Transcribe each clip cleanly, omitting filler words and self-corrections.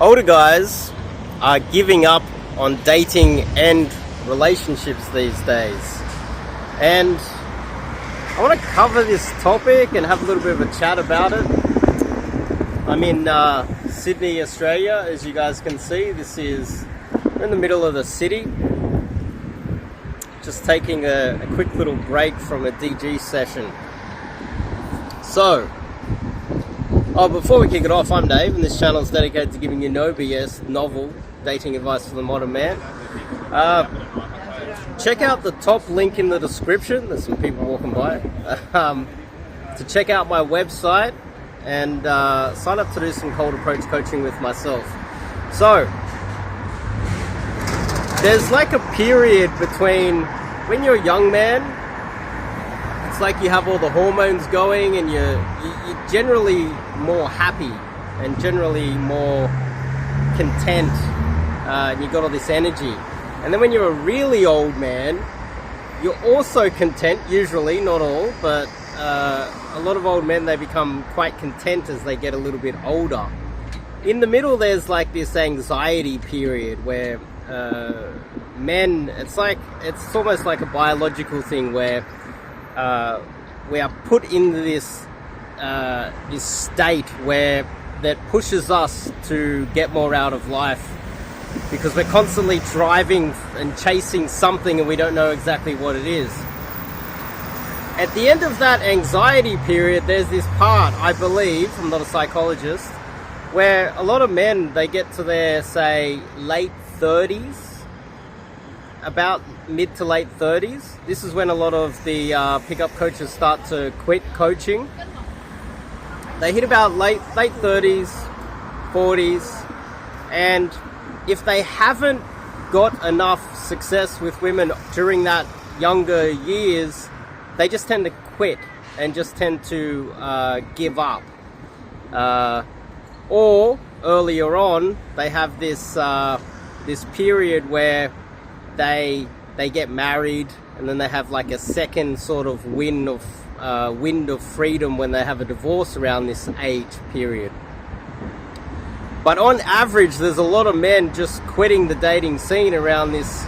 Older guys are giving up on dating and relationships these days. And I want to cover this topic and have a little bit of a chat about it. I'm in Sydney, Australia, as you guys can see. We're in the middle of the city. Just taking a quick little break from a DG session. So, before we kick it off, I'm Dave, and this channel is dedicated to giving you no BS, novel dating advice for the modern man. Check out the top link in the description. There's some people walking by. To check out my website and sign up to do some cold approach coaching with myself. So, there's like a period between when you're a young man, it's like you have all the hormones going and you're generally more happy and generally more content, and you got all this energy. And then when you're a really old man, you're also content, usually, not all, but a lot of old men, they become quite content as they get a little bit older. In the middle, there's like this anxiety period where men, it's almost like a biological thing where we are put into this state that pushes us to get more out of life, because we're constantly driving and chasing something and we don't know exactly what it is. At the end of that anxiety period, there's this part, I believe, I'm not a psychologist, where a lot of men, they get to their, say, late 30s, about mid to late 30s. This is when a lot of the pickup coaches start to quit coaching. They hit about late 30s, 40s, and if they haven't got enough success with women during that younger years, they just tend to quit and just tend to give up. Or earlier on, they have this period where they get married, and then they have like a second sort of wind of freedom when they have a divorce around this age period. But on average, there's a lot of men just quitting the dating scene around this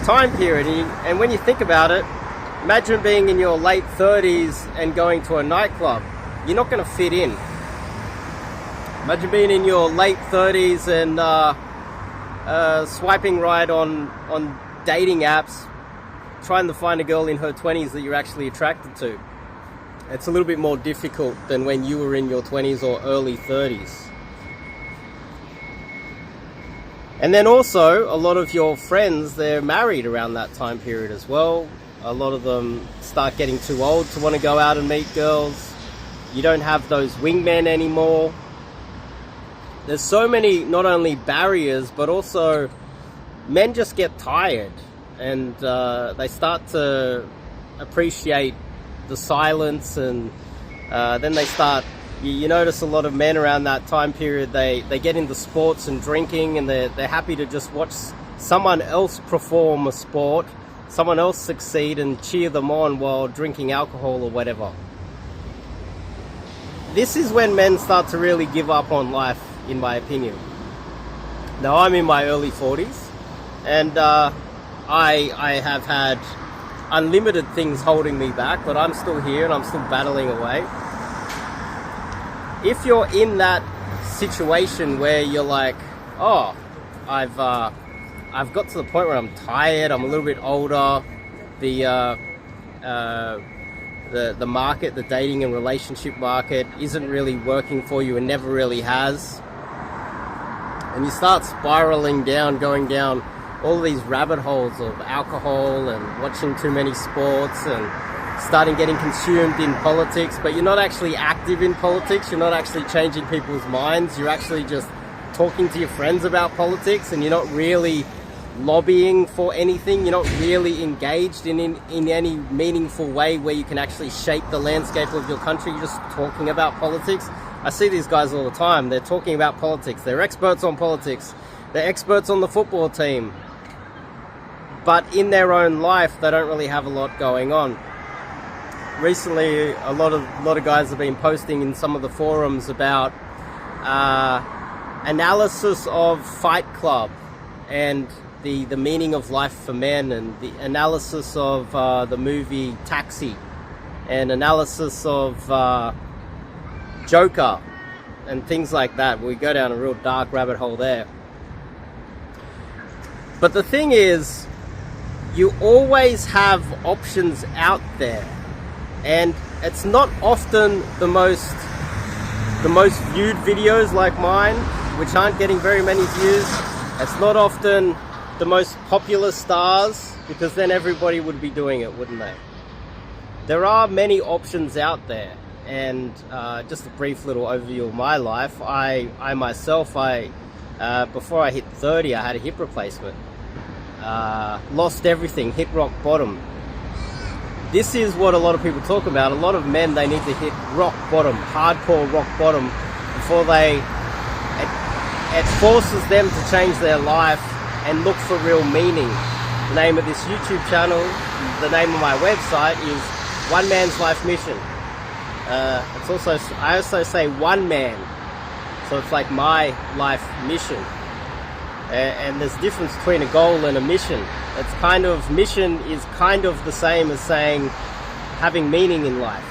time period. And when you think about it, imagine being in your late 30s and going to a nightclub. You're not going to fit in. Imagine being in your late 30s and swiping right on dating apps, trying to find a girl in her 20s that you're actually attracted to. It's a little bit more difficult than when you were in your 20s or early 30s. And then also, a lot of your friends, they're married around that time period as well. A lot of them start getting too old to want to go out and meet girls. You don't have those wingmen anymore. There's so many, not only barriers, but also men just get tired, and they start to appreciate the silence, and then they start, you notice a lot of men around that time period, they get into sports and drinking, and they're happy to just watch someone else perform a sport, someone else succeed, and cheer them on while drinking alcohol or whatever. This is when men start to really give up on life, in my opinion. Now, I'm in my early 40s, and I have had unlimited things holding me back, but I'm still here and I'm still battling away. If you're in that situation where you're like, oh, I've got to the point where I'm tired, I'm a little bit older, the market, the dating and relationship market isn't really working for you and never really has, and you start spiraling down, going down all these rabbit holes of alcohol and watching too many sports and starting getting consumed in politics, but you're not actually active in politics, you're not actually changing people's minds, you're actually just talking to your friends about politics, and you're not really lobbying for anything, you're not really engaged in any meaningful way where you can actually shape the landscape of your country. You're just talking about politics. I see these guys all the time, they're talking about politics, they're experts on politics, they're experts on the football team, but in their own life they don't really have a lot going on. Recently, a lot of guys have been posting in some of the forums about analysis of Fight Club and the meaning of life for men, and the analysis of the movie Taxi, and analysis of Joker and things like that. We go down a real dark rabbit hole there. But the thing is, you always have options out there, and it's not often the most viewed videos like mine, which aren't getting very many views. It's not often the most popular stars, because then everybody would be doing it, wouldn't they? There are many options out there, and just a brief little overview of my life. I myself, before I hit 30, I had a hip replacement. Lost everything, hit rock bottom. This is what a lot of people talk about. A lot of men, they need to hit rock bottom, hardcore rock bottom, before it forces them to change their life and look for real meaning. The name of this YouTube channel, the name of my website is One Man's Life Mission. I also say one man, so it's like my life mission. And there's a difference between a goal and a mission. It's kind of, mission is kind of the same as saying having meaning in life.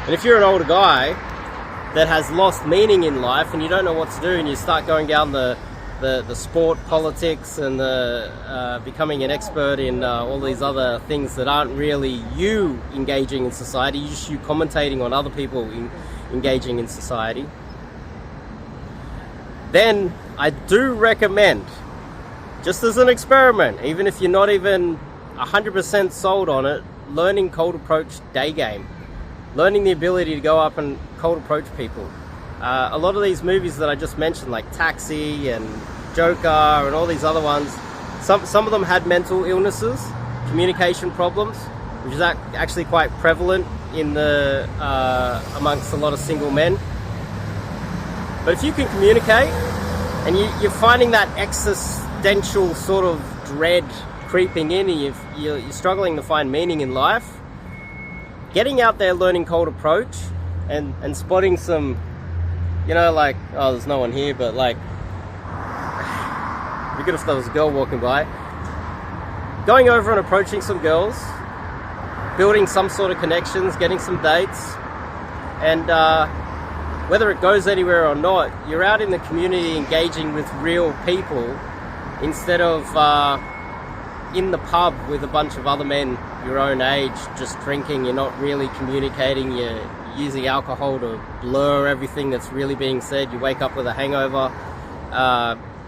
And if you're an older guy that has lost meaning in life and you don't know what to do, and you start going down the sport, politics, and becoming an expert in all these other things that aren't really you engaging in society, just you commentating on other people engaging in society, then I do recommend, just as an experiment, even if you're not even 100% sold on it, learning cold approach day game. Learning the ability to go up and cold approach people. A lot of these movies that I just mentioned, like Taxi and Joker and all these other ones, some of them had mental illnesses, communication problems, which is actually quite prevalent in amongst a lot of single men. But if you can communicate, and you're finding that existential sort of dread creeping in, and you're struggling to find meaning in life, getting out there, learning cold approach, and spotting some, like, oh, there's no one here, but like, it'd be good if there was a girl walking by. Going over and approaching some girls, building some sort of connections, getting some dates, and whether it goes anywhere or not, you're out in the community engaging with real people instead of in the pub with a bunch of other men your own age just drinking. You're not really communicating. You're using alcohol to blur everything that's really being said. You wake up with a hangover.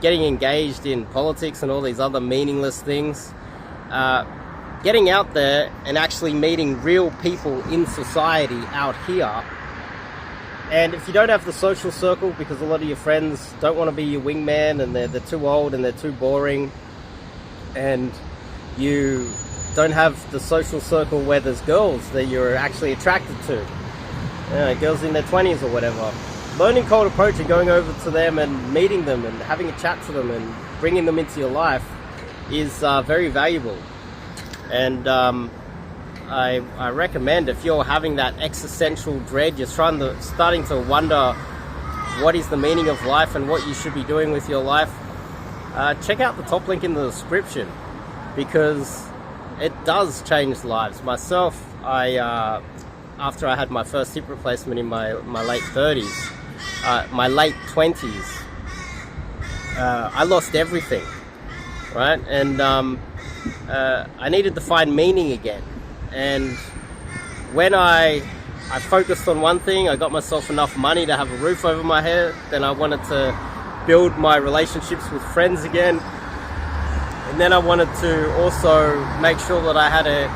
Getting engaged in politics and all these other meaningless things. Getting out there and actually meeting real people in society out here. And if you don't have the social circle, because a lot of your friends don't want to be your wingman, and they're too old and they're too boring, and you don't have the social circle where there's girls that you're actually attracted to, girls in their 20s or whatever, learning cold approach and going over to them and meeting them and having a chat to them and bringing them into your life is very valuable. And I recommend, if you're having that existential dread, you're starting to wonder what is the meaning of life and what you should be doing with your life, check out the top link in the description, because it does change lives. Myself, after I had my first hip replacement in my late 30s, my late 20s, I lost everything, right? And I needed to find meaning again. And when I focused on one thing, I got myself enough money to have a roof over my head. Then I wanted to build my relationships with friends again. And then I wanted to also make sure that I had a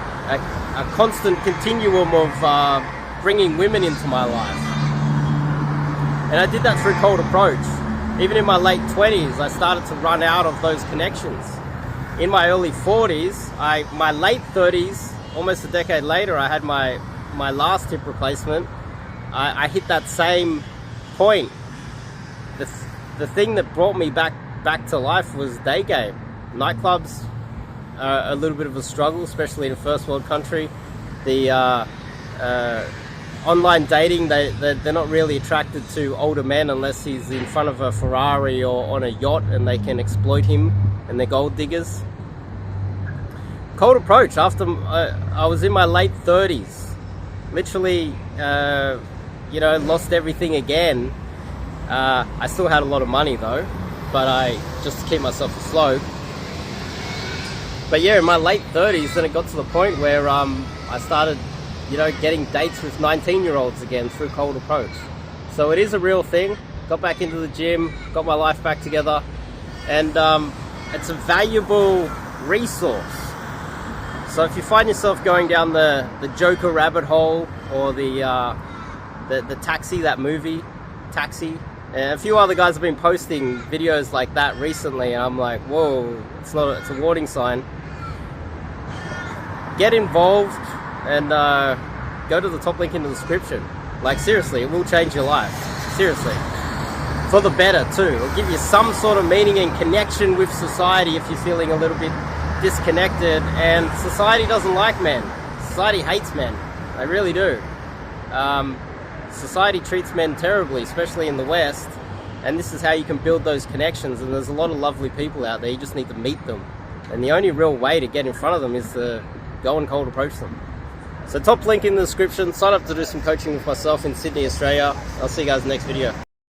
constant continuum of bringing women into my life. And I did that through cold approach. Even in my late 20s, I started to run out of those connections. In my early 40s, my late 30s, almost a decade later, I had my last hip replacement. I hit that same point. The thing that brought me back to life was day game. Nightclubs are a little bit of a struggle, especially in a first world country. online dating, they're not really attracted to older men unless he's in front of a Ferrari or on a yacht and they can exploit him and they're gold diggers. Cold approach after I was in my late 30s, literally, you know, lost everything again. I still had a lot of money though, but I just to keep myself afloat. But yeah, in my late 30s, then it got to the point where I started, you know, getting dates with 19-year-olds again through cold approach. So it is a real thing. Got back into the gym, got my life back together, and it's a valuable resource. So if you find yourself going down the Joker rabbit hole, or the Taxi, that movie, Taxi, and a few other guys have been posting videos like that recently, and I'm like, whoa, it's a warning sign. Get involved and go to the top link in the description. Like seriously, it will change your life. Seriously. For the better too. It'll give you some sort of meaning and connection with society if you're feeling a little bit disconnected. And society doesn't like men. Society hates men. They really do. Society treats men terribly, especially in the West. And this is how you can build those connections. And there's a lot of lovely people out there. You just need to meet them. And the only real way to get in front of them is to go and cold approach them. So top link in the description. Sign up to do some coaching with myself in Sydney, Australia. I'll see you guys in the next video.